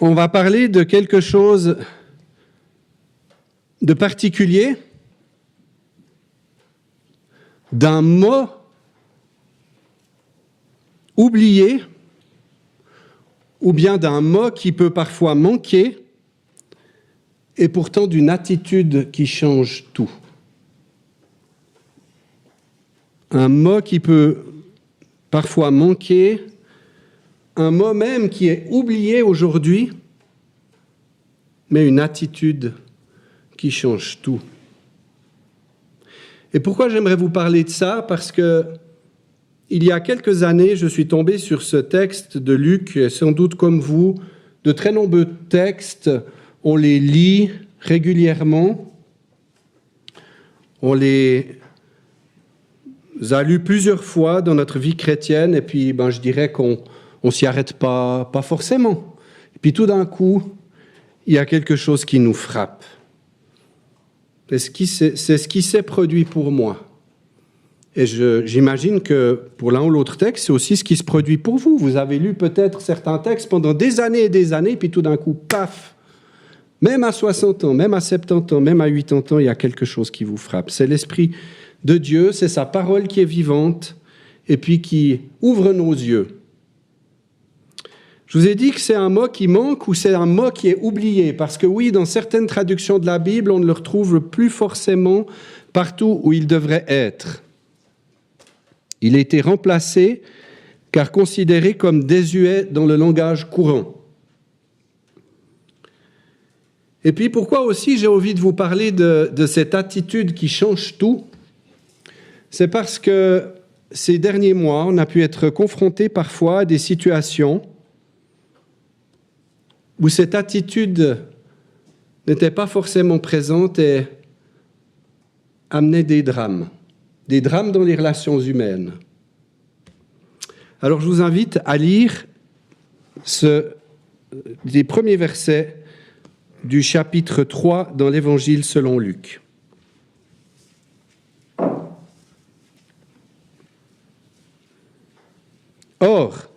On va parler de quelque chose de particulier, d'un mot oublié, ou bien d'un mot qui peut parfois manquer, et pourtant d'une attitude qui change tout. Un mot qui peut parfois manquer, un mot même qui est oublié aujourd'hui, mais une attitude qui change tout. Et pourquoi j'aimerais vous parler de ça? Parce que il y a quelques années, je suis tombé sur ce texte de Luc, et sans doute comme vous, de très nombreux textes, on les lit régulièrement, on les a lus plusieurs fois dans notre vie chrétienne, et puis je dirais qu'on ne s'y arrête pas forcément. Et puis tout d'un coup, il y a quelque chose qui nous frappe. C'est ce qui s'est produit pour moi. Et j'imagine que pour l'un ou l'autre texte, c'est aussi ce qui se produit pour vous. Vous avez lu peut-être certains textes pendant des années, puis tout d'un coup, paf, même à 60 ans, même à 70 ans, même à 80 ans, il y a quelque chose qui vous frappe. C'est l'Esprit de Dieu, c'est sa parole qui est vivante, et puis qui ouvre nos yeux. Je vous ai dit que c'est un mot qui manque ou c'est un mot qui est oublié, parce que oui, dans certaines traductions de la Bible, on ne le retrouve plus forcément partout où il devrait être. Il a été remplacé car considéré comme désuet dans le langage courant. Et puis pourquoi aussi j'ai envie de vous parler de cette attitude qui change tout? C'est parce que ces derniers mois, on a pu être confrontés parfois à des situations où cette attitude n'était pas forcément présente et amenait des drames dans les relations humaines. Alors je vous invite à lire les premiers versets du chapitre 3 dans l'Évangile selon Luc. Or,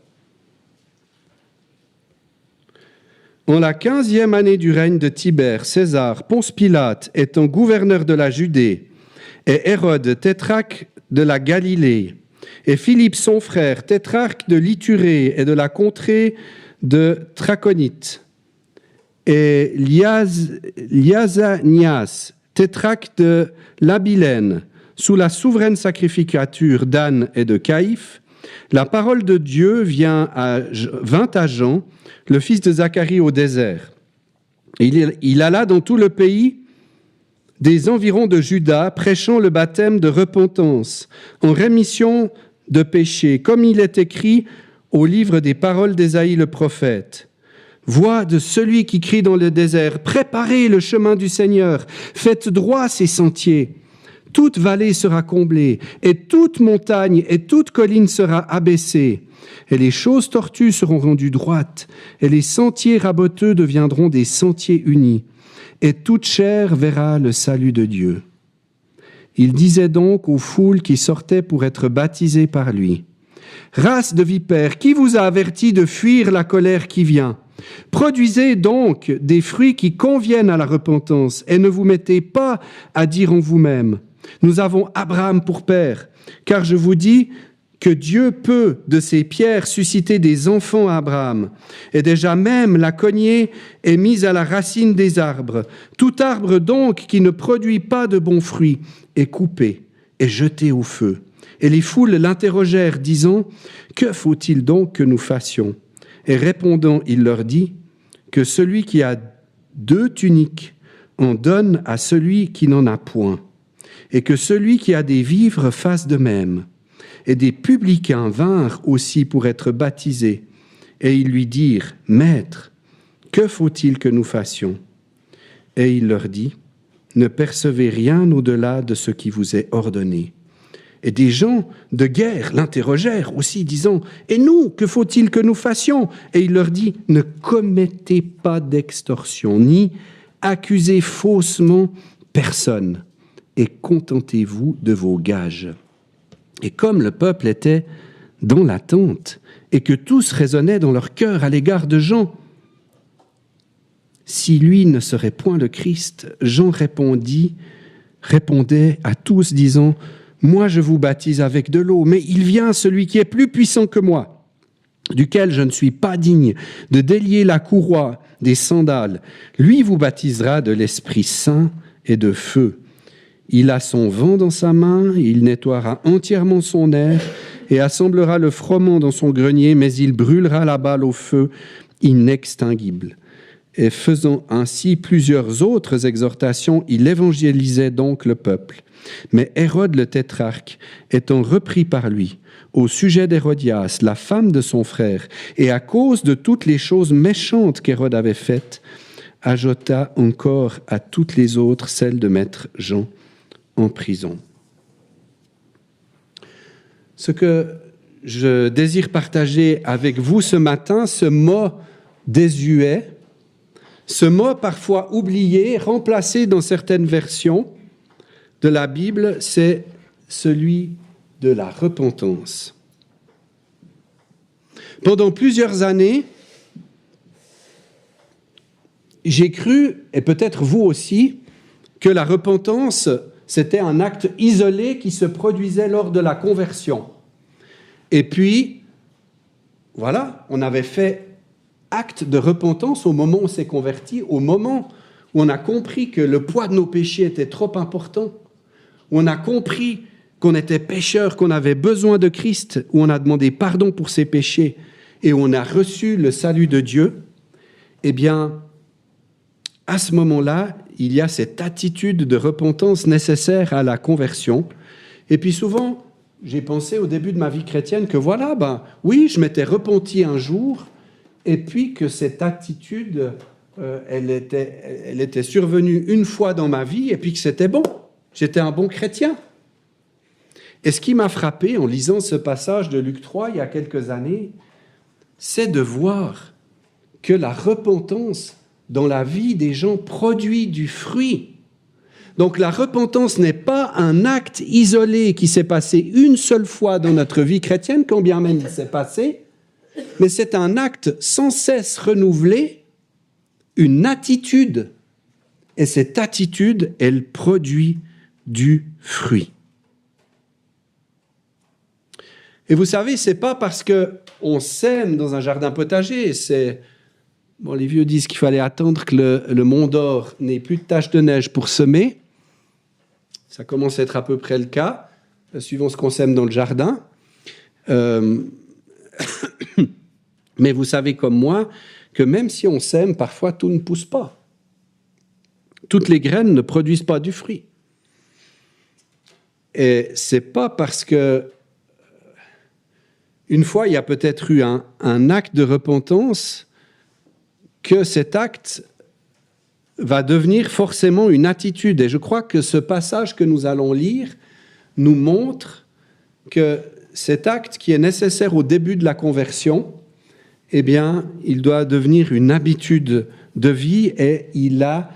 en la 15e année du règne de Tibère, César, Ponce Pilate étant gouverneur de la Judée, et Hérode, tétrarque de la Galilée, et Philippe son frère, tétrarque de l'Iturée et de la contrée de Traconite, et Liazanias, tétrarque de l'Abilène, sous la souveraine sacrificature d'Anne et de Caïphe, la parole de Dieu vint à Jean, le fils de Zacharie, au désert. Il alla dans tout le pays des environs de Juda, prêchant le baptême de repentance, en rémission de péchés, comme il est écrit au livre des paroles d'Ésaïe le prophète. Voix de celui qui crie dans le désert, préparez le chemin du Seigneur, faites droit ses sentiers. Toute vallée sera comblée, et toute montagne et toute colline sera abaissée. Et les choses tortues seront rendues droites, et les sentiers raboteux deviendront des sentiers unis. Et toute chair verra le salut de Dieu. Il disait donc aux foules qui sortaient pour être baptisées par lui, « Race de vipères, qui vous a averti de fuir la colère qui vient ? Produisez donc des fruits qui conviennent à la repentance, et ne vous mettez pas à dire en vous-même, « Nous avons Abraham pour père », car je vous dis que Dieu peut, de ces pierres, susciter des enfants à Abraham. Et déjà même la cognée est mise à la racine des arbres. Tout arbre donc qui ne produit pas de bons fruits est coupé et jeté au feu. Et les foules l'interrogèrent, disant, « Que faut-il donc que nous fassions ?» Et répondant, il leur dit, « Que celui qui a 2 tuniques en donne à celui qui n'en a point, et que celui qui a des vivres fasse de même. » Et des publicains vinrent aussi pour être baptisés, et ils lui dirent, « Maître, que faut-il que nous fassions ?» Et il leur dit, « Ne percevez rien au-delà de ce qui vous est ordonné. » Et des gens de guerre l'interrogèrent aussi, disant, « Et nous, que faut-il que nous fassions ?» Et il leur dit, « Ne commettez pas d'extorsion, ni accusez faussement personne, et contentez-vous de vos gages. » Et comme le peuple était dans l'attente, et que tous raisonnaient dans leur cœur à l'égard de Jean, si lui ne serait point le Christ, Jean répondait à tous disant, « Moi je vous baptise avec de l'eau, mais il vient celui qui est plus puissant que moi, duquel je ne suis pas digne de délier la courroie des sandales. Lui vous baptisera de l'Esprit Saint et de feu. Il a son vent dans sa main, il nettoiera entièrement son aire et assemblera le froment dans son grenier, mais il brûlera la balle au feu inextinguible. » Et faisant ainsi plusieurs autres exhortations, il évangélisait donc le peuple. Mais Hérode le tétrarque, étant repris par lui, au sujet d'Hérodias, la femme de son frère, et à cause de toutes les choses méchantes qu'Hérode avait faites, ajouta encore à toutes les autres celle de mettre Jean en prison. Ce que je désire partager avec vous ce matin, ce mot désuet, ce mot parfois oublié, remplacé dans certaines versions de la Bible, c'est celui de la repentance. Pendant plusieurs années, j'ai cru, et peut-être vous aussi, que la repentance, c'était un acte isolé qui se produisait lors de la conversion. Et puis, voilà, on avait fait acte de repentance au moment où on s'est converti, au moment où on a compris que le poids de nos péchés était trop important, où on a compris qu'on était pécheurs, qu'on avait besoin de Christ, où on a demandé pardon pour ses péchés et où on a reçu le salut de Dieu, eh bien, à ce moment-là, il y a cette attitude de repentance nécessaire à la conversion. Et puis souvent, j'ai pensé au début de ma vie chrétienne que voilà, oui, je m'étais repenti un jour, et puis que cette attitude, elle était survenue une fois dans ma vie, et puis que c'était bon, j'étais un bon chrétien. Et ce qui m'a frappé en lisant ce passage de Luc 3 il y a quelques années, c'est de voir que la repentance dans la vie des gens produit du fruit. Donc la repentance n'est pas un acte isolé qui s'est passé une seule fois dans notre vie chrétienne, quand bien même il s'est passé, mais c'est un acte sans cesse renouvelé, une attitude. Et cette attitude, elle produit du fruit. Et vous savez, c'est pas parce qu'on sème dans un jardin potager, les vieux disent qu'il fallait attendre que le Mont d'Or n'ait plus de taches de neige pour semer. Ça commence à être à peu près le cas, suivant ce qu'on sème dans le jardin. Mais vous savez comme moi que même si on sème, parfois tout ne pousse pas. Toutes les graines ne produisent pas du fruit. Et c'est pas parce que une fois il y a peut-être eu un acte de repentance que cet acte va devenir forcément une attitude. Et je crois que ce passage que nous allons lire nous montre que cet acte qui est nécessaire au début de la conversion, eh bien, il doit devenir une habitude de vie et il a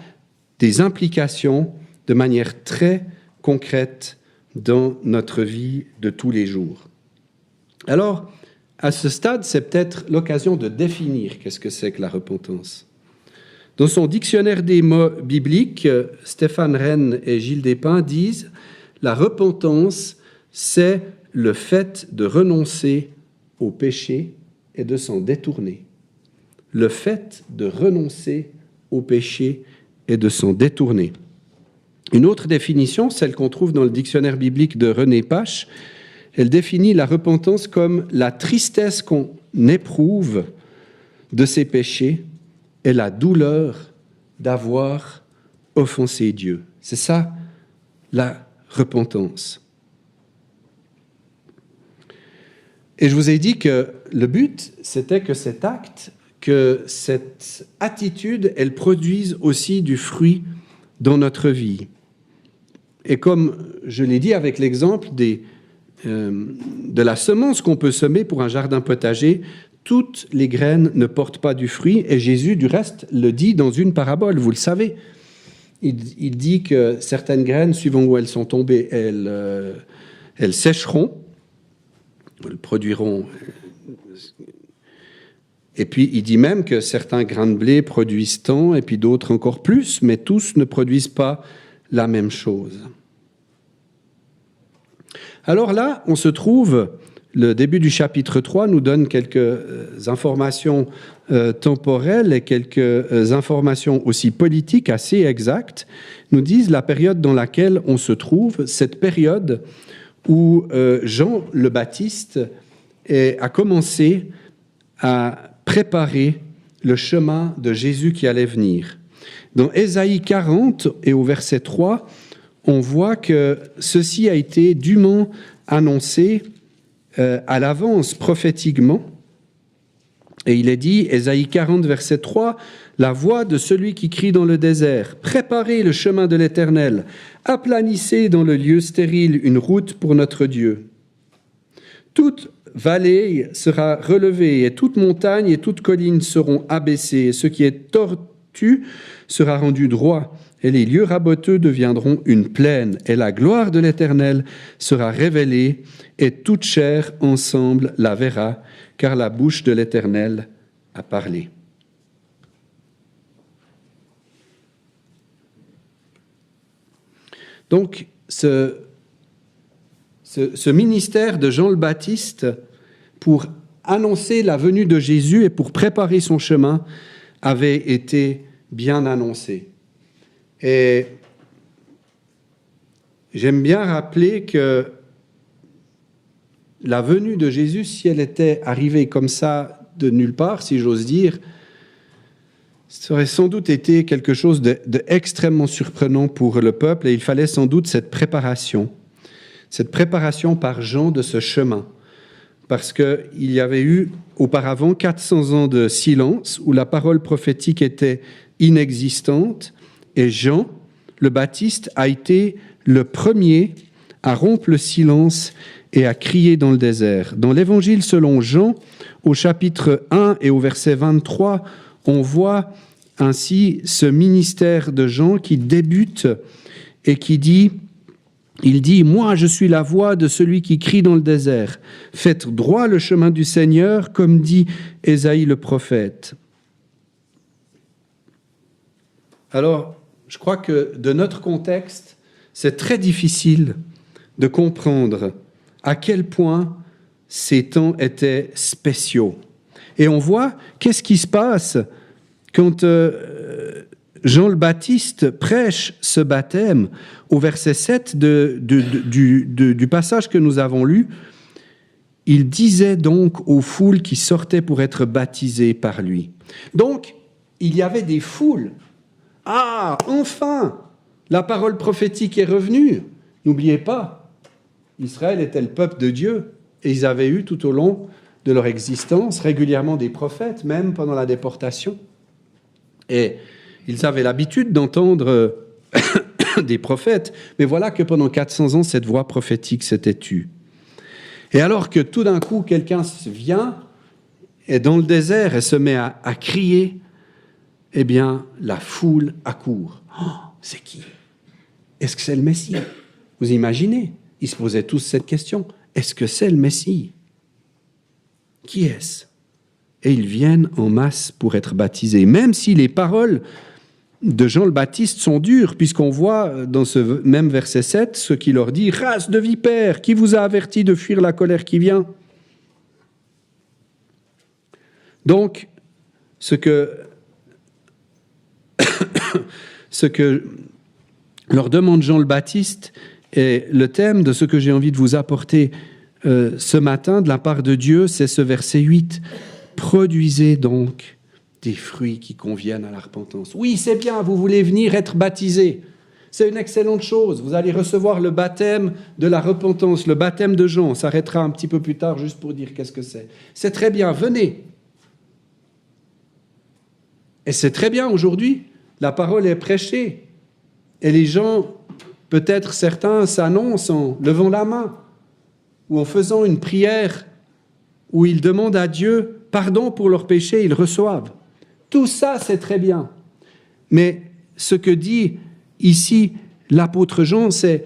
des implications de manière très concrète dans notre vie de tous les jours. Alors, à ce stade, c'est peut-être l'occasion de définir qu'est-ce que c'est que la repentance. Dans son dictionnaire des mots bibliques, Stéphane Rennes et Gilles Despins disent « La repentance, c'est le fait de renoncer au péché et de s'en détourner. » Le fait de renoncer au péché et de s'en détourner. Une autre définition, celle qu'on trouve dans le dictionnaire biblique de René Pache, elle définit la repentance comme la tristesse qu'on éprouve de ses péchés et la douleur d'avoir offensé Dieu. C'est ça, la repentance. Et je vous ai dit que le but, c'était que cet acte, que cette attitude, elle produise aussi du fruit dans notre vie. Et comme je l'ai dit avec l'exemple de la semence qu'on peut semer pour un jardin potager, toutes les graines ne portent pas du fruit. Et Jésus, du reste, le dit dans une parabole, vous le savez. Il dit que certaines graines, suivant où elles sont tombées, elles sécheront, elles produiront Et puis, il dit même que certains grains de blé produisent tant, et puis d'autres encore plus, mais tous ne produisent pas la même chose. Alors là, on se trouve, le début du chapitre 3 nous donne quelques informations temporelles et quelques informations aussi politiques assez exactes, nous disent la période dans laquelle on se trouve, cette période où Jean le Baptiste a commencé à préparer le chemin de Jésus qui allait venir. Dans Ésaïe 40 et au verset 3, on voit que ceci a été dûment annoncé à l'avance prophétiquement. Et il est dit, Ésaïe 40, verset 3, « La voix de celui qui crie dans le désert, préparez le chemin de l'Éternel, aplanissez dans le lieu stérile une route pour notre Dieu. Toute vallée sera relevée, et toute montagne et toute colline seront abaissées, et ce qui est tortu sera rendu droit, et les lieux raboteux deviendront une plaine, et la gloire de l'Éternel sera révélée, et toute chair ensemble la verra, car la bouche de l'Éternel a parlé. » Donc, ce ministère de Jean le Baptiste pour annoncer la venue de Jésus et pour préparer son chemin avait été bien annoncé. Et j'aime bien rappeler que la venue de Jésus, si elle était arrivée comme ça de nulle part, si j'ose dire, ça aurait sans doute été quelque chose d'extrêmement surprenant pour le peuple, et il fallait sans doute cette préparation par Jean de ce chemin, parce qu'il y avait eu auparavant 400 ans de silence où la parole prophétique était inexistante, et Jean le Baptiste a été le premier à rompre le silence et à crier dans le désert. Dans l'Évangile selon Jean, au chapitre 1 et au verset 23, on voit ainsi ce ministère de Jean qui débute et qui dit, il dit « Moi, je suis la voix de celui qui crie dans le désert. Faites droit le chemin du Seigneur, comme dit Ésaïe le prophète. » Alors, je crois que de notre contexte, c'est très difficile de comprendre à quel point ces temps étaient spéciaux. Et on voit qu'est-ce qui se passe quand Jean le Baptiste prêche ce baptême. Au verset 7 du passage que nous avons lu, il disait donc aux foules qui sortaient pour être baptisées par lui. Donc, il y avait des foules. Ah, enfin, la parole prophétique est revenue. N'oubliez pas, Israël était le peuple de Dieu et ils avaient eu tout au long de leur existence régulièrement des prophètes, même pendant la déportation. Et ils avaient l'habitude d'entendre des prophètes, mais voilà que pendant 400 ans, cette voix prophétique s'était tue. Et alors que tout d'un coup, quelqu'un vient, est dans le désert et se met à crier, eh bien, la foule accourt. Oh, c'est qui? Est-ce que c'est le Messie? Vous imaginez? Ils se posaient tous cette question. Est-ce que c'est le Messie? Qui est-ce? Et ils viennent en masse pour être baptisés. Même si les paroles de Jean le Baptiste sont dures, puisqu'on voit dans ce même verset 7 ce qu'il leur dit « Race de vipères, qui vous a averti de fuir la colère qui vient ?» Donc, ce que leur demande Jean le Baptiste est le thème de ce que j'ai envie de vous apporter ce matin de la part de Dieu, c'est ce verset 8. « Produisez donc des fruits qui conviennent à la repentance. » Oui, c'est bien, vous voulez venir être baptisé. C'est une excellente chose. Vous allez recevoir le baptême de la repentance, le baptême de Jean. On s'arrêtera un petit peu plus tard juste pour dire qu'est-ce que c'est. C'est très bien, venez. Et c'est très bien aujourd'hui. La parole est prêchée. Et les gens, peut-être certains, s'annoncent en levant la main ou en faisant une prière où ils demandent à Dieu pardon pour leurs péchés, ils reçoivent. Tout ça, c'est très bien. Mais ce que dit ici l'apôtre Jean, c'est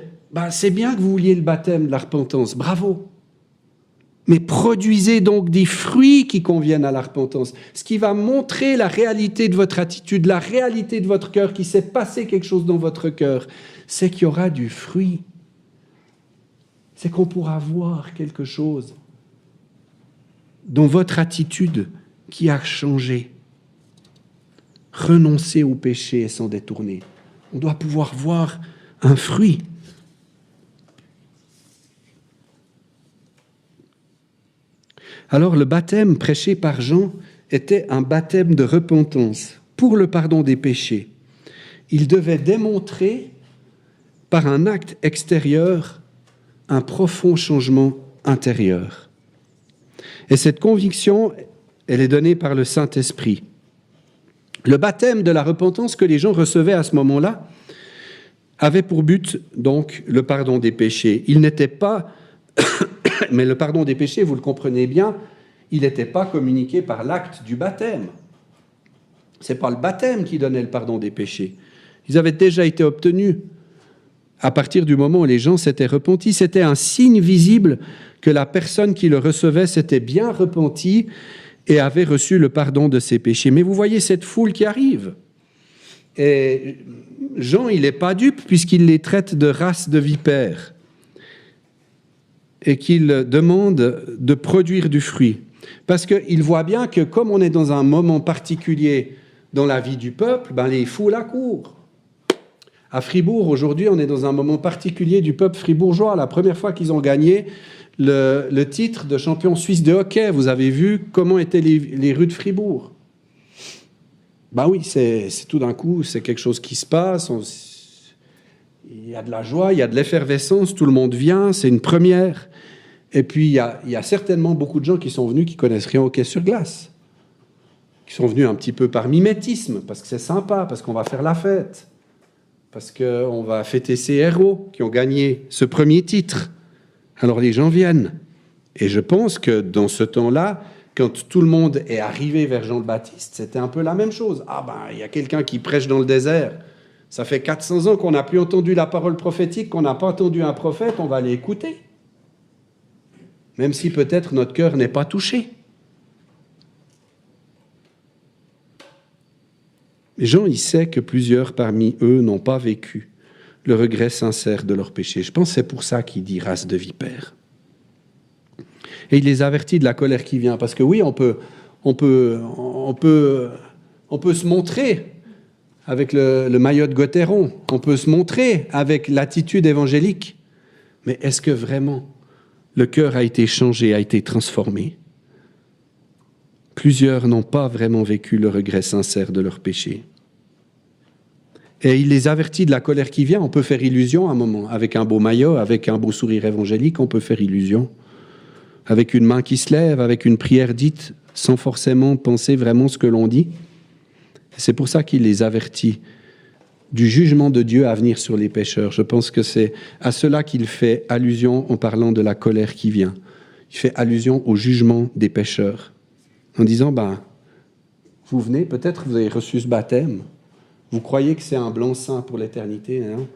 bien que vous vouliez le baptême de la repentance. Bravo. Mais produisez donc des fruits qui conviennent à la repentance. Ce qui va montrer la réalité de votre attitude, la réalité de votre cœur, qu'il s'est passé quelque chose dans votre cœur, c'est qu'il y aura du fruit. C'est qu'on pourra voir quelque chose dans votre attitude qui a changé. Renoncer au péché et s'en détourner. On doit pouvoir voir un fruit. Alors le baptême prêché par Jean était un baptême de repentance pour le pardon des péchés. Il devait démontrer par un acte extérieur un profond changement intérieur. Et cette conviction, elle est donnée par le Saint-Esprit. Le baptême de la repentance que les gens recevaient à ce moment-là avait pour but donc le pardon des péchés. Il n'était pas, mais le pardon des péchés, vous le comprenez bien, il n'était pas communiqué par l'acte du baptême. Ce n'est pas le baptême qui donnait le pardon des péchés. Ils avaient déjà été obtenus. À partir du moment où les gens s'étaient repentis, c'était un signe visible que la personne qui le recevait s'était bien repentie et avait reçu le pardon de ses péchés. Mais vous voyez cette foule qui arrive. Et Jean, il n'est pas dupe puisqu'il les traite de race de vipères et qu'il demande de produire du fruit. Parce qu'il voit bien que comme on est dans un moment particulier dans la vie du peuple, les foules accourent. À Fribourg, aujourd'hui, on est dans un moment particulier du peuple fribourgeois. La première fois qu'ils ont gagné le titre de champion suisse de hockey, vous avez vu comment étaient les rues de Fribourg. Oui, c'est tout d'un coup, c'est quelque chose qui se passe. Il y a de la joie, il y a de l'effervescence, tout le monde vient, c'est une première. Et puis, il y a certainement beaucoup de gens qui sont venus qui connaissent rien au hockey sur glace, qui sont venus un petit peu par mimétisme, parce que c'est sympa, parce qu'on va faire la fête, parce qu'on va fêter ces héros qui ont gagné ce premier titre. Alors les gens viennent. Et je pense que dans ce temps-là, quand tout le monde est arrivé vers Jean le Baptiste, c'était un peu la même chose. Il y a quelqu'un qui prêche dans le désert. Ça fait 400 ans qu'on n'a plus entendu la parole prophétique, qu'on n'a pas entendu un prophète, on va aller écouter. Même si peut-être notre cœur n'est pas touché. Jean, il sait que plusieurs parmi eux n'ont pas vécu le regret sincère de leur péché. Je pense que c'est pour ça qu'il dit race de vipères. Et il les avertit de la colère qui vient. Parce que oui, on peut se montrer avec le maillot de Gauthieron. On peut se montrer avec l'attitude évangélique. Mais est-ce que vraiment le cœur a été changé, a été transformé? Plusieurs n'ont pas vraiment vécu le regret sincère de leur péché. Et il les avertit de la colère qui vient. On peut faire illusion à un moment. Avec un beau maillot, avec un beau sourire évangélique, on peut faire illusion. Avec une main qui se lève, avec une prière dite, sans forcément penser vraiment ce que l'on dit. Et c'est pour ça qu'il les avertit du jugement de Dieu à venir sur les pécheurs. Je pense que c'est à cela qu'il fait allusion en parlant de la colère qui vient. Il fait allusion au jugement des pécheurs. En disant, vous venez, peut-être vous avez reçu ce baptême, vous croyez que c'est un blanc-seing pour l'éternité, hein?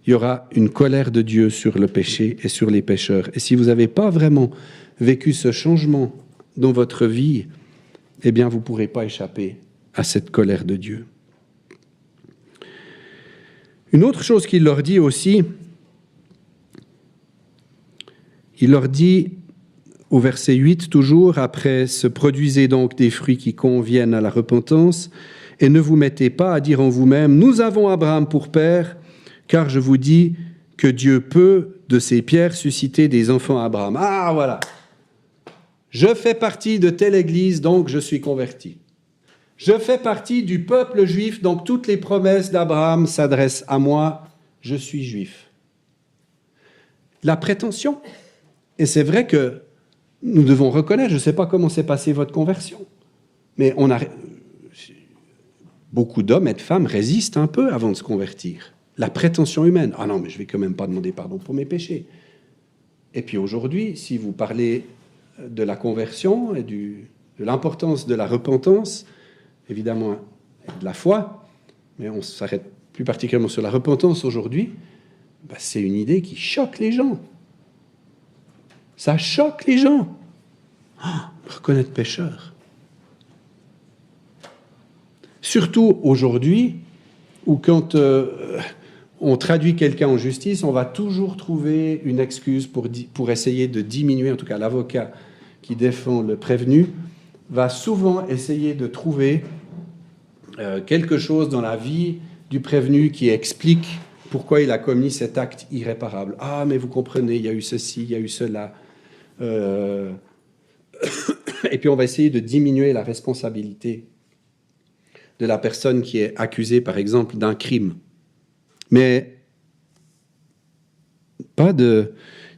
Il y aura une colère de Dieu sur le péché et sur les pécheurs. Et si vous n'avez pas vraiment vécu ce changement dans votre vie, eh bien, vous ne pourrez pas échapper à cette colère de Dieu. Une autre chose qu'il leur dit aussi, il leur dit, au verset 8 toujours, après « se produisez donc des fruits qui conviennent à la repentance, et ne vous mettez pas à dire en vous-même, nous avons Abraham pour père, car je vous dis que Dieu peut de ces pierres susciter des enfants à Abraham. » Ah, voilà. Je fais partie de telle église, donc je suis converti. Je fais partie du peuple juif, donc toutes les promesses d'Abraham s'adressent à moi, je suis juif. La prétention, et c'est vrai que nous devons reconnaître, je ne sais pas comment s'est passée votre conversion, mais beaucoup d'hommes et de femmes résistent un peu avant de se convertir. La prétention humaine. Ah non, mais je ne vais quand même pas demander pardon pour mes péchés. Et puis aujourd'hui, si vous parlez de la conversion et de l'importance de la repentance, évidemment de la foi, mais on s'arrête plus particulièrement sur la repentance aujourd'hui, c'est une idée qui choque les gens. Ça choque les gens. Reconnaître pécheur. Surtout aujourd'hui, où quand on traduit quelqu'un en justice, on va toujours trouver une excuse pour essayer de diminuer, en tout cas l'avocat qui défend le prévenu, va souvent essayer de trouver quelque chose dans la vie du prévenu qui explique pourquoi il a commis cet acte irréparable. Ah, mais vous comprenez, il y a eu ceci, il y a eu cela. Et puis on va essayer de diminuer la responsabilité de la personne qui est accusée, par exemple, d'un crime. Mais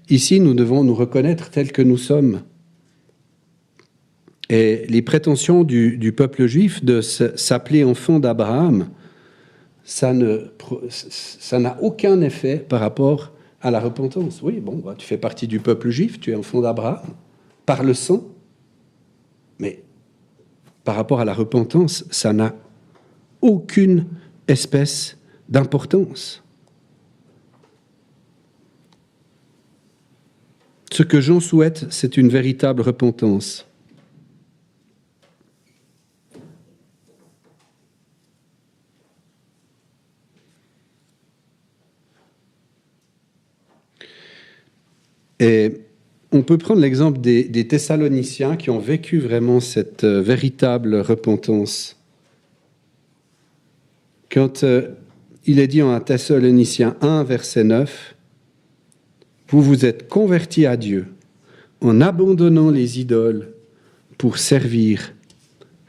ici, nous devons nous reconnaître tels que nous sommes. Et les prétentions du peuple juif de s'appeler enfant d'Abraham, ça n'a aucun effet par rapport à la repentance. Oui, bon, tu fais partie du peuple juif, tu es enfant d'Abraham, par le sang, mais par rapport à la repentance, ça n'a aucune espèce d'importance. Ce que Jean souhaite, c'est une véritable repentance. Et on peut prendre l'exemple des Thessaloniciens qui ont vécu vraiment cette véritable repentance. Quand il est dit en Thessaloniciens 1, verset 9, « Vous vous êtes convertis à Dieu en abandonnant les idoles pour servir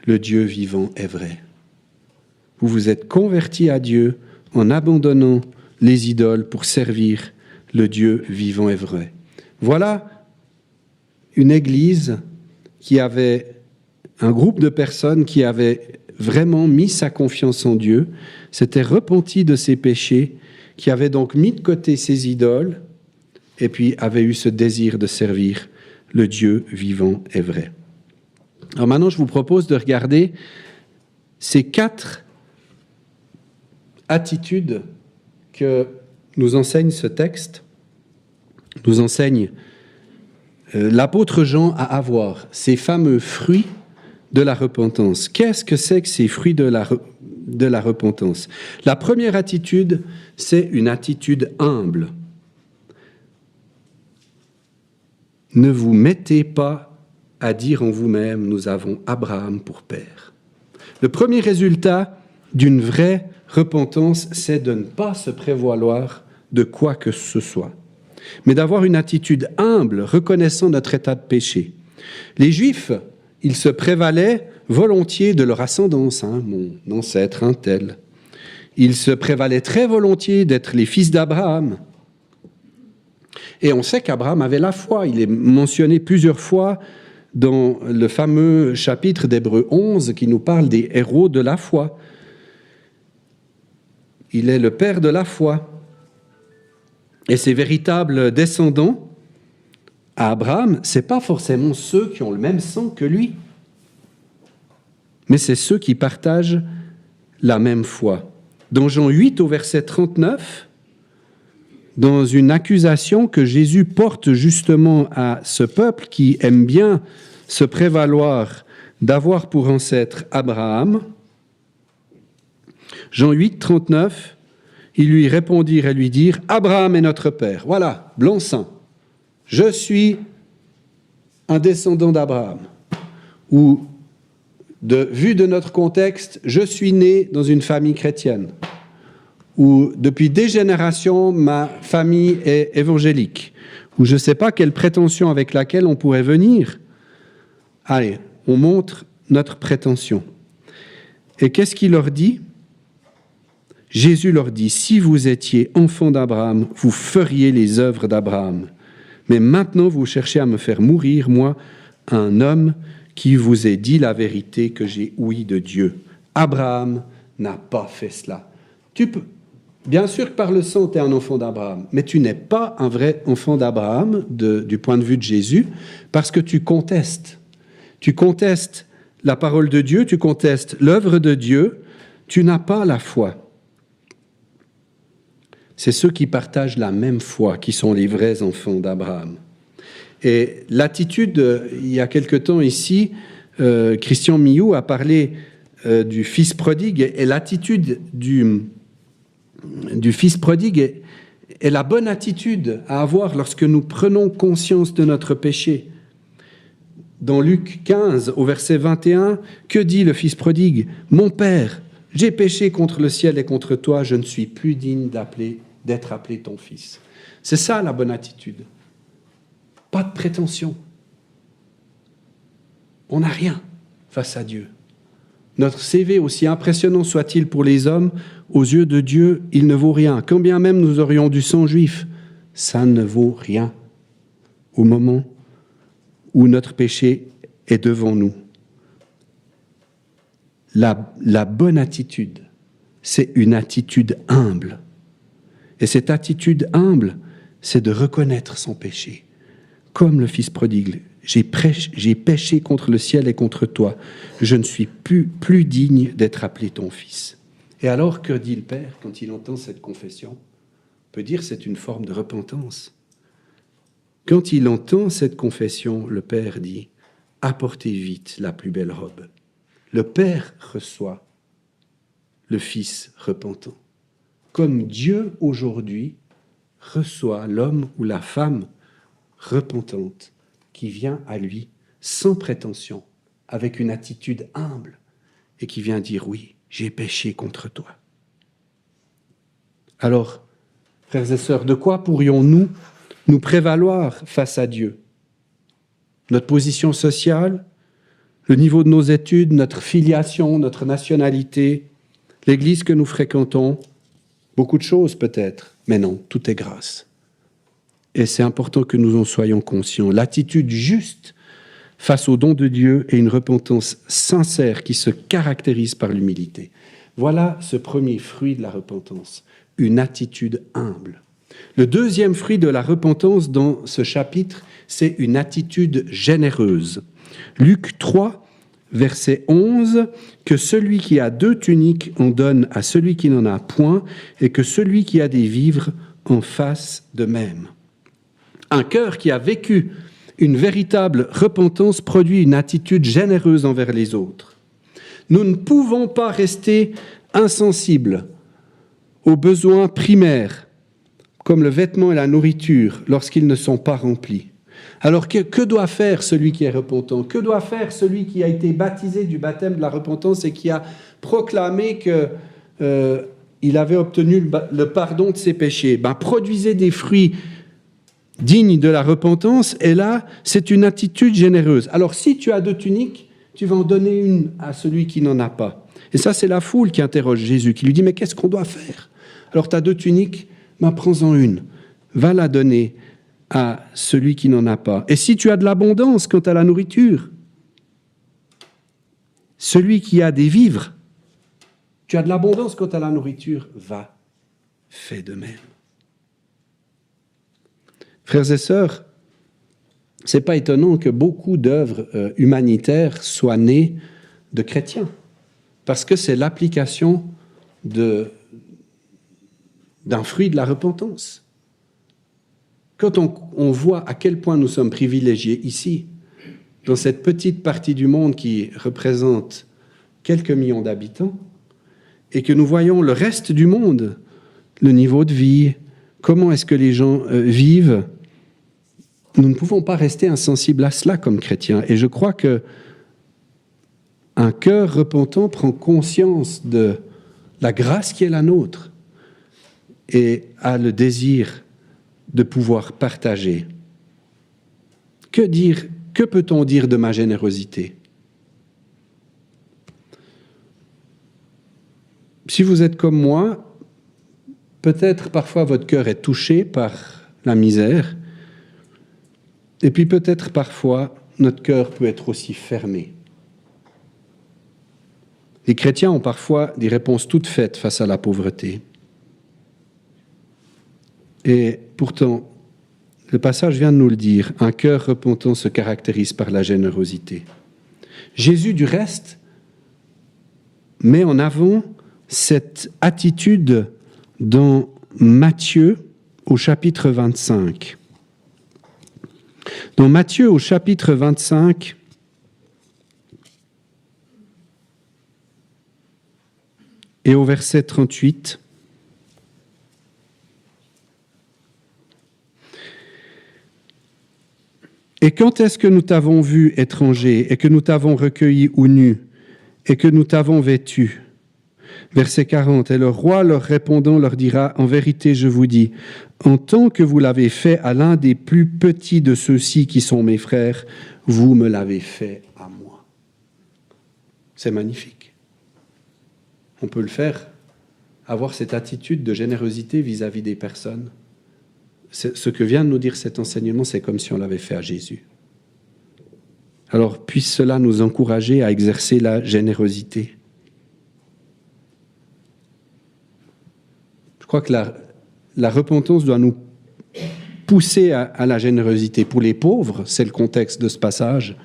le Dieu vivant et vrai. » Vous vous êtes convertis à Dieu en abandonnant les idoles pour servir le Dieu vivant et vrai. Voilà une église qui avait un groupe de personnes qui avaient vraiment mis sa confiance en Dieu, s'était repenti de ses péchés, qui avaient donc mis de côté ses idoles et puis avaient eu ce désir de servir le Dieu vivant et vrai. Alors maintenant, je vous propose de regarder ces 4 attitudes que nous enseigne ce texte, nous enseigne l'apôtre Jean à avoir, ces fameux fruits de la repentance. Qu'est-ce que c'est que ces fruits de la repentance? La première attitude, c'est une attitude humble. Ne vous mettez pas à dire en vous-même, nous avons Abraham pour père. Le premier résultat d'une vraie repentance, c'est de ne pas se prévaloir de quoi que ce soit, mais d'avoir une attitude humble, reconnaissant notre état de péché. Les Juifs, ils se prévalaient volontiers de leur ascendance, mon ancêtre, un tel. Ils se prévalaient très volontiers d'être les fils d'Abraham. Et on sait qu'Abraham avait la foi. Il est mentionné plusieurs fois dans le fameux chapitre d'Hébreux 11 qui nous parle des héros de la foi. Il est le père de la foi. Et ses véritables descendants, à Abraham, ce n'est pas forcément ceux qui ont le même sang que lui, mais c'est ceux qui partagent la même foi. Dans Jean 8, au verset 39, dans une accusation que Jésus porte justement à ce peuple qui aime bien se prévaloir d'avoir pour ancêtre Abraham, Jean 8, 39, ils lui répondirent et lui dirent « Abraham est notre père. » Voilà, blanc-seing. Je suis un descendant d'Abraham. Ou, vu de notre contexte, je suis né dans une famille chrétienne. Ou, depuis des générations, ma famille est évangélique. Ou, je ne sais pas quelle prétention avec laquelle on pourrait venir. Allez, on montre notre prétention. Et qu'est-ce qu'il leur dit ? Jésus leur dit, si vous étiez enfants d'Abraham, vous feriez les œuvres d'Abraham. Mais maintenant, vous cherchez à me faire mourir, moi, un homme qui vous ait dit la vérité que j'ai ouïe de Dieu. Abraham n'a pas fait cela. Bien sûr que par le sang, tu es un enfant d'Abraham, mais tu n'es pas un vrai enfant d'Abraham du point de vue de Jésus, parce que tu contestes. Tu contestes la parole de Dieu, tu contestes l'œuvre de Dieu, tu n'as pas la foi. C'est ceux qui partagent la même foi qui sont les vrais enfants d'Abraham. Et l'attitude, il y a quelque temps ici, Christian Millou a parlé du fils prodigue, et l'attitude du fils prodigue est la bonne attitude à avoir lorsque nous prenons conscience de notre péché. Dans Luc 15, au verset 21, que dit le fils prodigue ? « Mon père, j'ai péché contre le ciel et contre toi, je ne suis plus digne d'être appelé ton fils. » C'est ça la bonne attitude. Pas de prétention. On n'a rien face à Dieu. Notre CV, aussi impressionnant soit-il pour les hommes, aux yeux de Dieu, il ne vaut rien. Quand bien même nous aurions du sang juif, ça ne vaut rien au moment où notre péché est devant nous. La bonne attitude, c'est une attitude humble. Et cette attitude humble, c'est de reconnaître son péché. Comme le fils prodigue, j'ai péché contre le ciel et contre toi. Je ne suis plus digne d'être appelé ton fils. Et alors, que dit le Père quand il entend cette confession ? On peut dire que c'est une forme de repentance. Quand il entend cette confession, le Père dit « Apportez vite la plus belle robe ». Le Père reçoit le Fils repentant. Comme Dieu aujourd'hui reçoit l'homme ou la femme repentante qui vient à lui sans prétention, avec une attitude humble et qui vient dire « Oui, j'ai péché contre toi ». Alors, frères et sœurs, de quoi pourrions-nous nous prévaloir face à Dieu ? Notre position sociale, le niveau de nos études, notre filiation, notre nationalité, l'église que nous fréquentons, beaucoup de choses peut-être, mais non, tout est grâce. Et c'est important que nous en soyons conscients. L'attitude juste face au don de Dieu est une repentance sincère qui se caractérise par l'humilité. Voilà ce premier fruit de la repentance, une attitude humble. Le deuxième fruit de la repentance dans ce chapitre, c'est une attitude généreuse. Luc 3, verset 11, « Que celui qui a 2 tuniques en donne à celui qui n'en a point, et que celui qui a des vivres en fasse de même. » Un cœur qui a vécu une véritable repentance produit une attitude généreuse envers les autres. Nous ne pouvons pas rester insensibles aux besoins primaires, comme le vêtement et la nourriture, lorsqu'ils ne sont pas remplis. Alors que doit faire celui qui est repentant ? Que doit faire celui qui a été baptisé du baptême de la repentance et qui a proclamé qu'il avait obtenu le pardon de ses péchés ? Produisez des fruits dignes de la repentance, et là, c'est une attitude généreuse. Alors si tu as 2 tuniques, tu vas en donner une à celui qui n'en a pas. Et ça, c'est la foule qui interroge Jésus, qui lui dit « Mais qu'est-ce qu'on doit faire ? Alors tu as 2 tuniques, prends-en une, va la donner à celui qui n'en a pas. Et si tu as de l'abondance quant à la nourriture, celui qui a des vivres, tu as de l'abondance quant à la nourriture, va, fais de même. » Frères et sœurs, ce n'est pas étonnant que beaucoup d'œuvres humanitaires soient nées de chrétiens, parce que c'est l'application d'un fruit de la repentance. Quand on voit à quel point nous sommes privilégiés ici, dans cette petite partie du monde qui représente quelques millions d'habitants, et que nous voyons le reste du monde, le niveau de vie, comment est-ce que les gens vivent, nous ne pouvons pas rester insensibles à cela comme chrétiens. Et je crois que un cœur repentant prend conscience de la grâce qui est la nôtre et a le désir de pouvoir partager. Que peut-on dire de ma générosité ? Si vous êtes comme moi, peut-être parfois votre cœur est touché par la misère, et puis peut-être parfois notre cœur peut être aussi fermé. Les chrétiens ont parfois des réponses toutes faites face à la pauvreté. Et pourtant, le passage vient de nous le dire, un cœur repentant se caractérise par la générosité. Jésus, du reste, met en avant cette attitude dans Matthieu au chapitre 25. Dans Matthieu au chapitre 25, et au verset 38, « Et quand est-ce que nous t'avons vu étranger, et que nous t'avons recueilli ou nu, et que nous t'avons vêtu ?» Verset 40, « Et le roi leur répondant leur dira, « En vérité, je vous dis, en tant que vous l'avez fait à l'un des plus petits de ceux-ci qui sont mes frères, vous me l'avez fait à moi. » C'est magnifique. On peut le faire, avoir cette attitude de générosité vis-à-vis des personnes. Ce que vient de nous dire cet enseignement, c'est comme si on l'avait fait à Jésus. Alors, puisse cela nous encourager à exercer la générosité. Je crois que la repentance doit nous pousser à la générosité. Pour les pauvres, c'est le contexte de ce passage.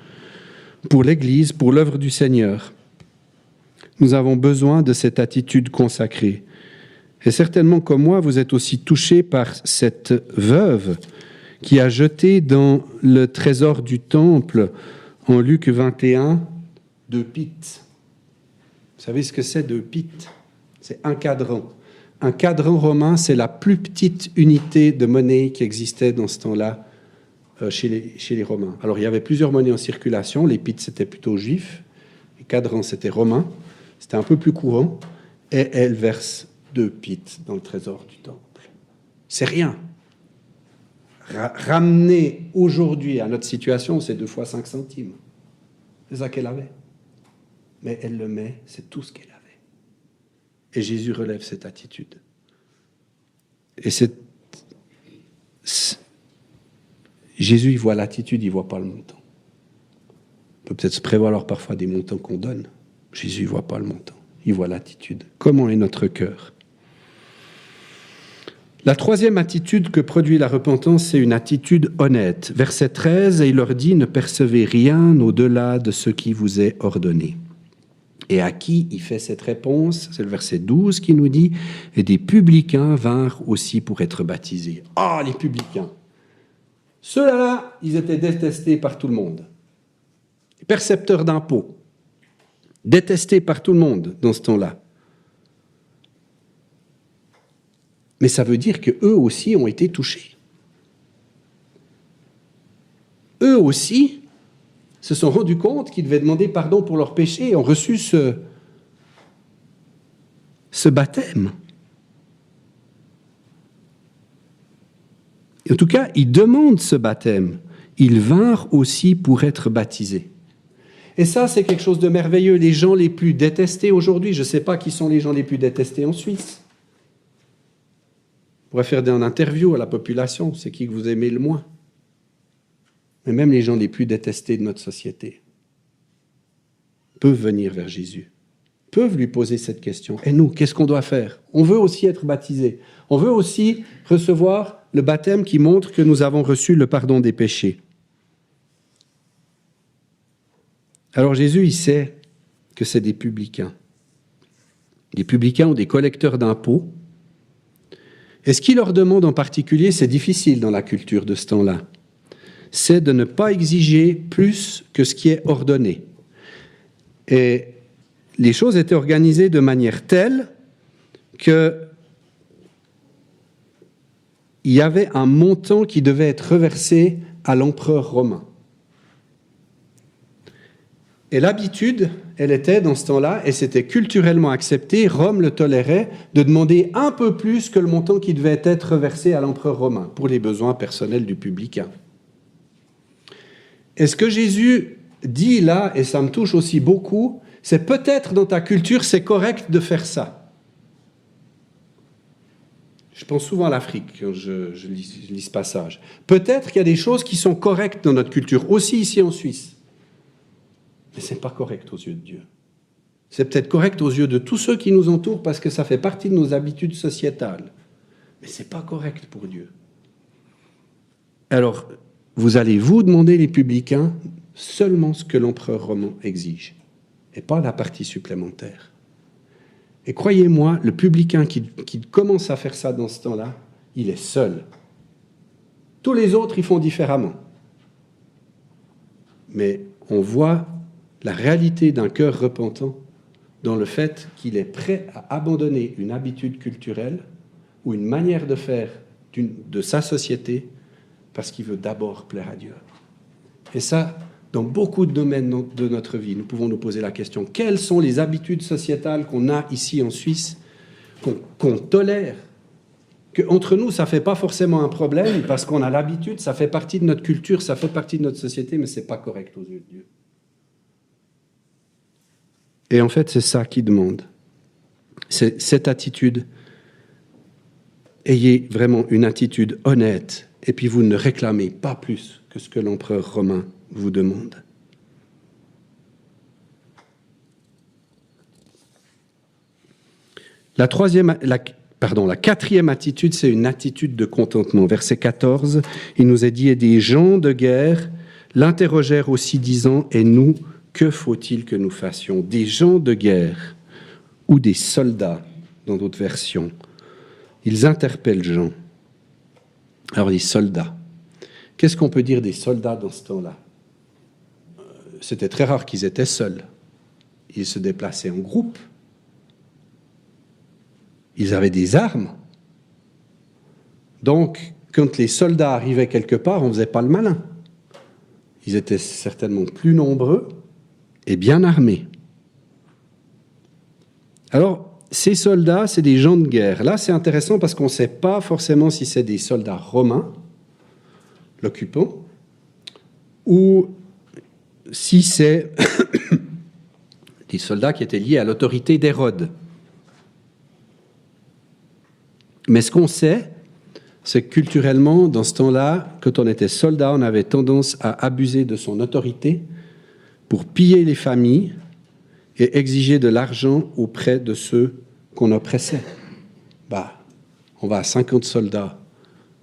Pour l'Église, pour l'œuvre du Seigneur, nous avons besoin de cette attitude consacrée. Et certainement, comme moi, vous êtes aussi touchés par cette veuve qui a jeté dans le trésor du temple, en Luc 21, 2 pites. Vous savez ce que c'est, 2 pites? C'est un cadran. Un cadran romain, c'est la plus petite unité de monnaie qui existait dans ce temps-là chez les Romains. Alors, il y avait plusieurs monnaies en circulation. Les pites, c'était plutôt juif. Les cadrans, c'était romain. C'était un peu plus courant. Et elle verse 2 pites dans le trésor du temple. C'est rien. Ramener aujourd'hui à notre situation, c'est 2 fois 5 centimes. C'est ça qu'elle avait. Mais elle le met, c'est tout ce qu'elle avait. Et Jésus relève cette attitude. Et Jésus, il voit l'attitude, il ne voit pas le montant. On peut peut-être se prévaloir parfois des montants qu'on donne. Jésus ne voit pas le montant, il voit l'attitude. Comment est notre cœur? La troisième attitude que produit la repentance, c'est une attitude honnête. Verset 13, « Et il leur dit, ne percevez rien au-delà de ce qui vous est ordonné. » Et à qui il fait cette réponse? C'est le verset 12 qui nous dit, « Et des publicains vinrent aussi pour être baptisés. » Ah, les publicains! Ceux-là, ils étaient détestés par tout le monde. Les percepteurs d'impôts, détestés par tout le monde dans ce temps-là. Mais ça veut dire qu'eux aussi ont été touchés. Eux aussi se sont rendus compte qu'ils devaient demander pardon pour leurs péchés et ont reçu ce baptême. En tout cas, ils demandent ce baptême. Ils vinrent aussi pour être baptisés. Et ça, c'est quelque chose de merveilleux. Les gens les plus détestés aujourd'hui, je ne sais pas qui sont les gens les plus détestés en Suisse. On pourrait faire une interview à la population, c'est qui que vous aimez le moins. Mais même les gens les plus détestés de notre société peuvent venir vers Jésus, peuvent lui poser cette question. Et nous, qu'est-ce qu'on doit faire? On veut aussi être baptisés. On veut aussi recevoir le baptême qui montre que nous avons reçu le pardon des péchés. Alors Jésus, il sait que c'est des publicains. Des publicains ou des collecteurs d'impôts. Et ce qu'il leur demande en particulier, c'est difficile dans la culture de ce temps-là, c'est de ne pas exiger plus que ce qui est ordonné. Et les choses étaient organisées de manière telle qu'il y avait un montant qui devait être reversé à l'empereur romain. Et l'habitude, elle était dans ce temps-là, et c'était culturellement accepté, Rome le tolérait, de demander un peu plus que le montant qui devait être reversé à l'empereur romain pour les besoins personnels du publicain. Et ce que Jésus dit là, et ça me touche aussi beaucoup, c'est peut-être dans ta culture, c'est correct de faire ça. Je pense souvent à l'Afrique quand je lis ce passage. Peut-être qu'il y a des choses qui sont correctes dans notre culture, aussi ici en Suisse. Mais ce n'est pas correct aux yeux de Dieu. C'est peut-être correct aux yeux de tous ceux qui nous entourent parce que ça fait partie de nos habitudes sociétales. Mais ce n'est pas correct pour Dieu. Alors, vous allez vous demander, les publicains, seulement ce que l'empereur romain exige, et pas la partie supplémentaire. Et croyez-moi, le publicain qui commence à faire ça dans ce temps-là, il est seul. Tous les autres, ils font différemment. mais on voit la réalité d'un cœur repentant dans le fait qu'il est prêt à abandonner une habitude culturelle ou une manière de faire de sa société parce qu'il veut d'abord plaire à Dieu. Et ça, dans beaucoup de domaines de notre vie, nous pouvons nous poser la question, quelles sont les habitudes sociétales qu'on a ici en Suisse, qu'on tolère, qu'entre nous, ça ne fait pas forcément un problème parce qu'on a l'habitude, ça fait partie de notre culture, ça fait partie de notre société, mais ce n'est pas correct aux yeux de Dieu. Et en fait, c'est ça qu'il demande. C'est cette attitude. Ayez vraiment une attitude honnête, et puis vous ne réclamez pas plus que ce que l'empereur romain vous demande. La quatrième attitude, c'est une attitude de contentement. Verset 14, il nous est dit « Et des gens de guerre l'interrogèrent aussi, disant « Et nous, que faut-il que nous fassions ?» Des gens de guerre ou des soldats, dans d'autres versions. Ils interpellent Jean. Alors, les soldats. Qu'est-ce qu'on peut dire des soldats dans ce temps-là? C'était très rare qu'ils étaient seuls. Ils se déplaçaient en groupe. Ils avaient des armes. Donc, quand les soldats arrivaient quelque part, on ne faisait pas le malin. Ils étaient certainement plus nombreux et bien armés. Alors, ces soldats, c'est des gens de guerre. Là, c'est intéressant parce qu'on ne sait pas forcément si c'est des soldats romains, l'occupant, ou si c'est des soldats qui étaient liés à l'autorité d'Hérode. Mais ce qu'on sait, c'est que culturellement, dans ce temps-là, quand on était soldat, on avait tendance à abuser de son autorité pour piller les familles et exiger de l'argent auprès de ceux qu'on oppressait. On va à 50 soldats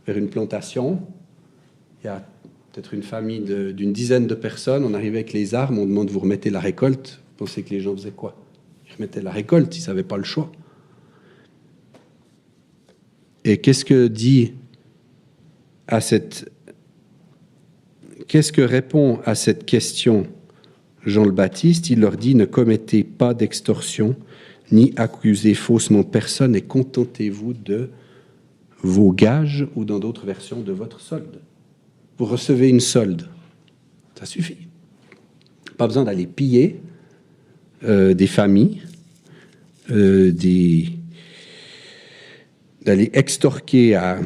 vers une plantation, il y a peut-être une famille d'une dizaine de personnes, on arrive avec les armes, on demande vous remettez la récolte. Vous pensez que les gens faisaient quoi? Ils remettaient la récolte, ils n'avaient pas le choix. Et qu'est-ce que répond à cette question Jean le Baptiste? Il leur dit « Ne commettez pas d'extorsion, ni accusez faussement personne, et contentez-vous de vos gages, ou dans d'autres versions, de votre solde. » Vous recevez une solde, ça suffit. Pas besoin d'aller piller des familles, d'aller extorquer à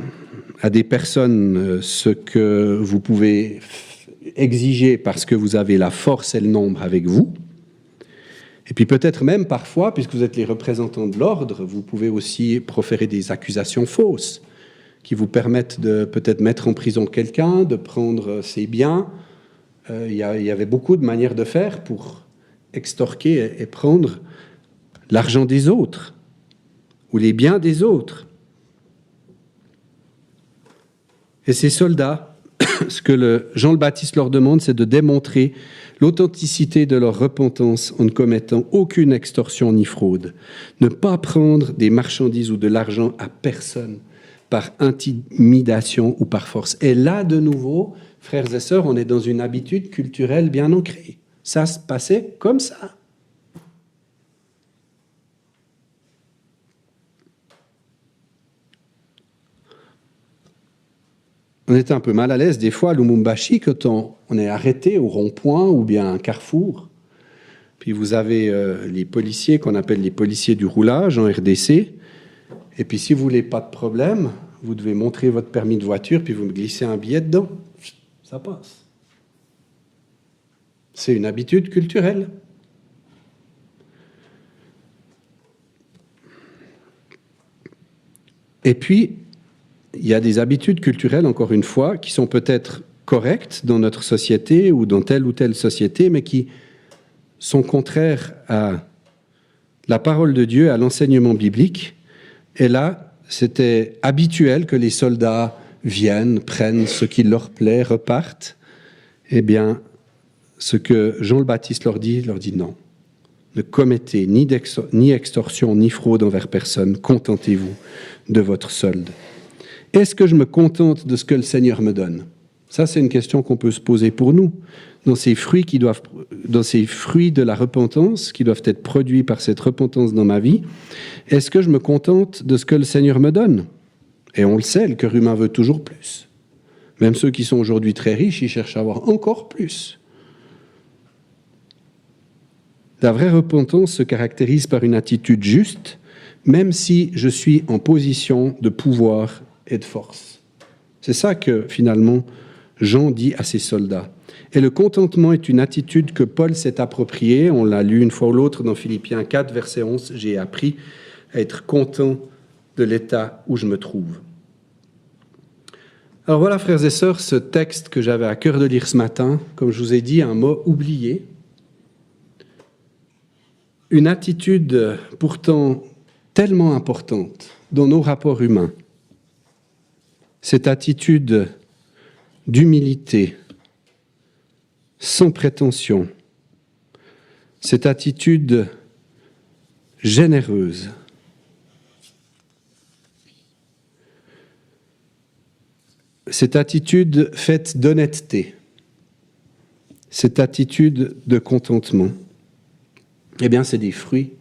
des personnes ce que vous pouvez exiger parce que vous avez la force et le nombre avec vous. Et puis peut-être même parfois, puisque vous êtes les représentants de l'ordre, vous pouvez aussi proférer des accusations fausses qui vous permettent de peut-être mettre en prison quelqu'un, de prendre ses biens. Il y avait beaucoup de manières de faire pour extorquer et prendre l'argent des autres ou les biens des autres. Et ces soldats, ce que Jean le Baptiste leur demande, c'est de démontrer l'authenticité de leur repentance en ne commettant aucune extorsion ni fraude. Ne pas prendre des marchandises ou de l'argent à personne par intimidation ou par force. Et là, de nouveau, frères et sœurs, on est dans une habitude culturelle bien ancrée. Ça se passait comme ça. On était un peu mal à l'aise des fois à Lumumbashi quand on est arrêté au rond-point ou bien à un carrefour. Puis vous avez les policiers qu'on appelle les policiers du roulage en RDC. Et puis si vous voulez pas de problème, vous devez montrer votre permis de voiture puis vous me glissez un billet dedans. Ça passe. C'est une habitude culturelle. Et puis, il y a des habitudes culturelles, encore une fois, qui sont peut-être correctes dans notre société ou dans telle ou telle société, mais qui sont contraires à la parole de Dieu, à l'enseignement biblique. Et là, c'était habituel que les soldats viennent, prennent ce qui leur plaît, repartent. Eh bien, ce que Jean le Baptiste leur dit non. Ne commettez ni extorsion, ni fraude envers personne. Contentez-vous de votre solde. Est-ce que je me contente de ce que le Seigneur me donne? Ça, c'est une question qu'on peut se poser pour nous. Dans ces fruits de la repentance qui doivent être produits par cette repentance dans ma vie, est-ce que je me contente de ce que le Seigneur me donne? Et on le sait, le cœur humain veut toujours plus. Même ceux qui sont aujourd'hui très riches, ils cherchent à avoir encore plus. La vraie repentance se caractérise par une attitude juste, même si je suis en position de pouvoir et de force. C'est ça que, finalement, Jean dit à ses soldats. Et le contentement est une attitude que Paul s'est appropriée. On l'a lu une fois ou l'autre dans Philippiens 4, verset 11. J'ai appris à être content de l'état où je me trouve. Alors voilà, frères et sœurs, ce texte que j'avais à cœur de lire ce matin, comme je vous ai dit, un mot oublié. Une attitude pourtant tellement importante dans nos rapports humains. Cette attitude d'humilité, sans prétention, cette attitude généreuse, cette attitude faite d'honnêteté, cette attitude de contentement, eh bien, c'est des fruits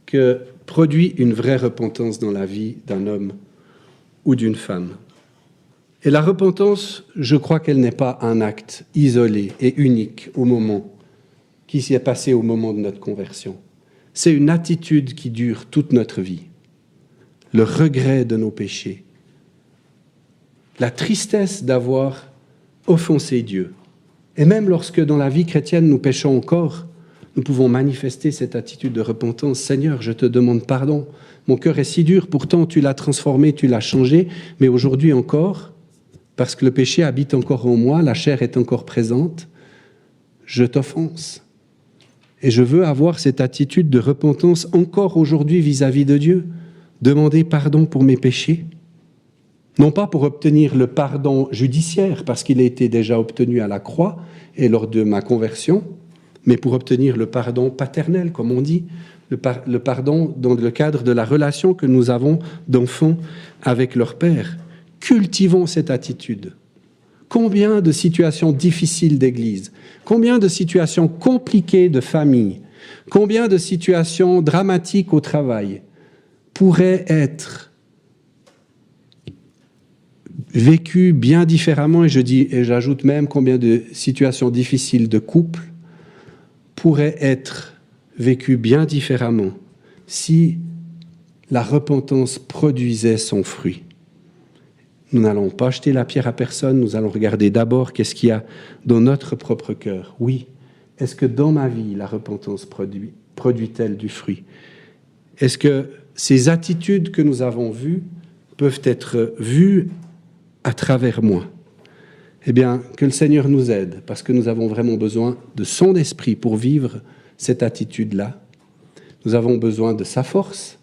que produit une vraie repentance dans la vie d'un homme ou d'une femme. Et la repentance, je crois qu'elle n'est pas un acte isolé et unique au moment qui s'y est passé au moment de notre conversion. C'est une attitude qui dure toute notre vie. Le regret de nos péchés, la tristesse d'avoir offensé Dieu. Et même lorsque dans la vie chrétienne nous péchons encore, nous pouvons manifester cette attitude de repentance. Seigneur, je te demande pardon. Mon cœur est si dur, pourtant tu l'as transformé, tu l'as changé, mais aujourd'hui encore, parce que le péché habite encore en moi, la chair est encore présente, je t'offense. Et je veux avoir cette attitude de repentance encore aujourd'hui vis-à-vis de Dieu, demander pardon pour mes péchés. Non pas pour obtenir le pardon judiciaire, parce qu'il a été déjà obtenu à la croix et lors de ma conversion, mais pour obtenir le pardon paternel, comme on dit, le pardon dans le cadre de la relation que nous avons d'enfants avec leur père. Cultivons cette attitude. Combien de situations difficiles d'église, combien de situations compliquées de famille, combien de situations dramatiques au travail pourraient être vécues bien différemment, et j'ajoute même combien de situations difficiles de couple pourraient être vécues bien différemment si la repentance produisait son fruit. Nous n'allons pas jeter la pierre à personne, nous allons regarder d'abord qu'est-ce qu'il y a dans notre propre cœur. Oui, est-ce que dans ma vie, la repentance produit-elle du fruit? Est-ce que ces attitudes que nous avons vues peuvent être vues à travers moi? Eh bien, que le Seigneur nous aide, parce que nous avons vraiment besoin de son esprit pour vivre cette attitude-là. Nous avons besoin de sa force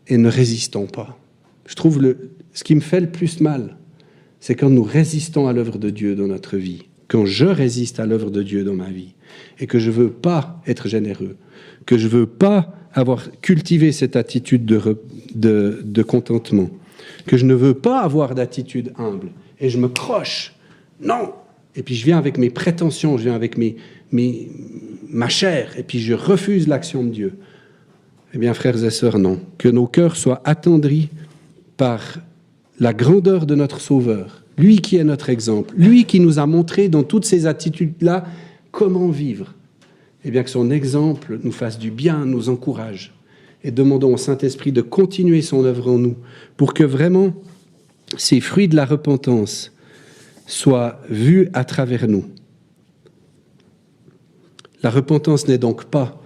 et ne résistons pas. Je trouve ce qui me fait le plus mal, c'est quand nous résistons à l'œuvre de Dieu dans notre vie, quand je résiste à l'œuvre de Dieu dans ma vie, et que je ne veux pas être généreux, que je ne veux pas avoir cultivé cette attitude de contentement, que je ne veux pas avoir d'attitude humble, et je me croche, non, et puis je viens avec mes prétentions, je viens avec ma chair, et puis je refuse l'action de Dieu. Eh bien, frères et sœurs, non, que nos cœurs soient attendris par la grandeur de notre Sauveur, lui qui est notre exemple, lui qui nous a montré dans toutes ces attitudes-là comment vivre. Eh bien que son exemple nous fasse du bien, nous encourage. Et demandons au Saint-Esprit de continuer son œuvre en nous pour que vraiment ces fruits de la repentance soient vus à travers nous. La repentance n'est donc pas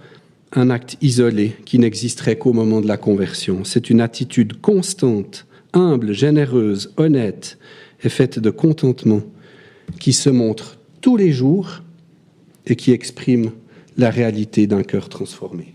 un acte isolé qui n'existerait qu'au moment de la conversion. C'est une attitude constante, humble, généreuse, honnête et faite de contentement qui se montre tous les jours et qui exprime la réalité d'un cœur transformé.